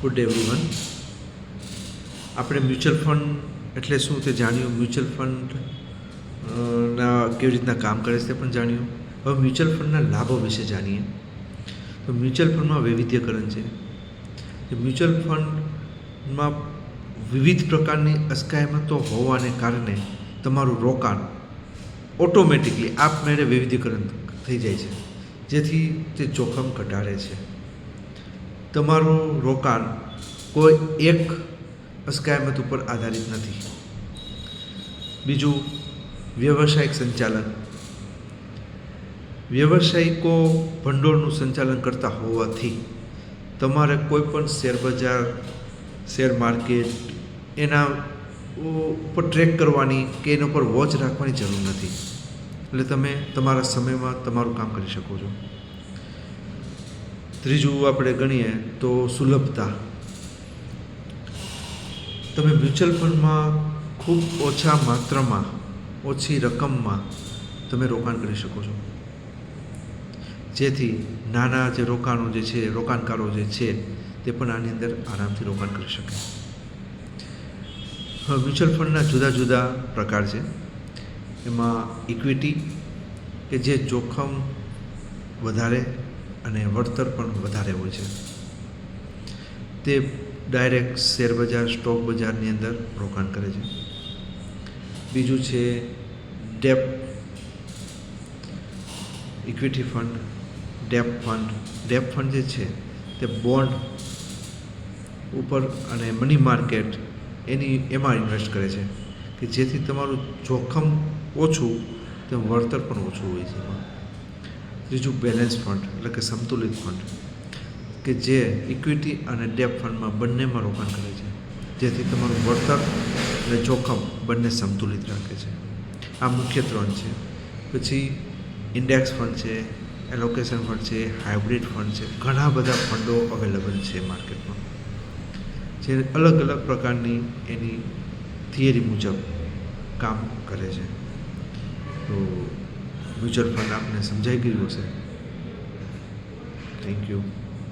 Good everyone. આપણે mutual fund એટલે શું તે જાણ્યું, મ્યુચ્યુઅલ ફંડ ના કેવી રીતના કામ કરે છે તે પણ જાણ્યું. હવે મ્યુચ્યુઅલ ફંડના લાભો વિશે જાણીએ. તો મ્યુચ્યુઅલ ફંડમાં વૈવિધ્યકરણ છે. મ્યુચ્યુઅલ ફંડમાં વિવિધ પ્રકારની અસ્કયામતો હોવાને કારણે તમારું રોકાણ ઓટોમેટિકલી આપમેળે વૈવિધ્યકરણ થઈ જાય છે, જેથી તે જોખમ ઘટાડે છે. તમારું રોકાણ કોઈ એક અસ્કયામત ઉપર આધારિત નથી. બીજું, વ્યવસાયિક સંચાલન. વ્યવસાયિકો ભંડોળનું સંચાલન કરતા હોવાથી તમારે કોઈ પણ શેરબજાર, શેર માર્કેટ એના ઉપર ટ્રેક કરવાની કે એના ઉપર વોચ રાખવાની જરૂર નથી. એટલે તમે તમારા સમયમાં તમારું કામ કરી શકો છો. ત્રીજું આપણે ગણીએ તો સુલભતા. તમે મ્યુચ્યુઅલ ફંડમાં ખૂબ ઓછા માત્રામાં, ઓછી રકમમાં તમે રોકાણ કરી શકો છો, જેથી નાના જે રોકાણકારો જે છે તે પણ આની અંદર આરામથી રોકાણ કરી શકે. હવે મ્યુચ્યુઅલ ફંડના જુદા જુદા પ્રકાર છે. એમાં ઇક્વિટી, કે જે જોખમ વધારે અને વળતર પણ વધારે હોય છે, તે ડાયરેક્ટ શેરબજાર, સ્ટોક બજારની અંદર રોકાણ કરે છે. બીજું છે debt equity fund, debt fund. Debt fund જે છે તે બોન્ડ ઉપર અને મની માર્કેટ એમાં ઇન્વેસ્ટ કરે છે, કે જેથી તમારું જોખમ ઓછું તેમ વળતર પણ ઓછું હોય છે એમાં. ત્રીજું બેલેન્સ ફંડ એટલે કે સંતુલિત ફંડ, કે જે ઇક્વિટી અને ડેપ ફંડમાં બંનેમાં રોકાણ કરે છે, જેથી તમારું વળતર અને જોખમ બંને સંતુલિત રાખે છે. આ મુખ્ય ત્રણ છે. પછી ઇન્ડેક્સ ફંડ છે, એલોકેશન ફંડ છે, હાઇબ્રિડ ફંડ છે. ઘણા બધા ફંડો અવેલેબલ છે માર્કેટમાં, જે અલગ અલગ પ્રકારની એની થિયરી મુજબ કામ કરે છે. તો મ્યુચ્યુઅલ ફંડ આપને સમજાઈ ગયું હશે. Thank you.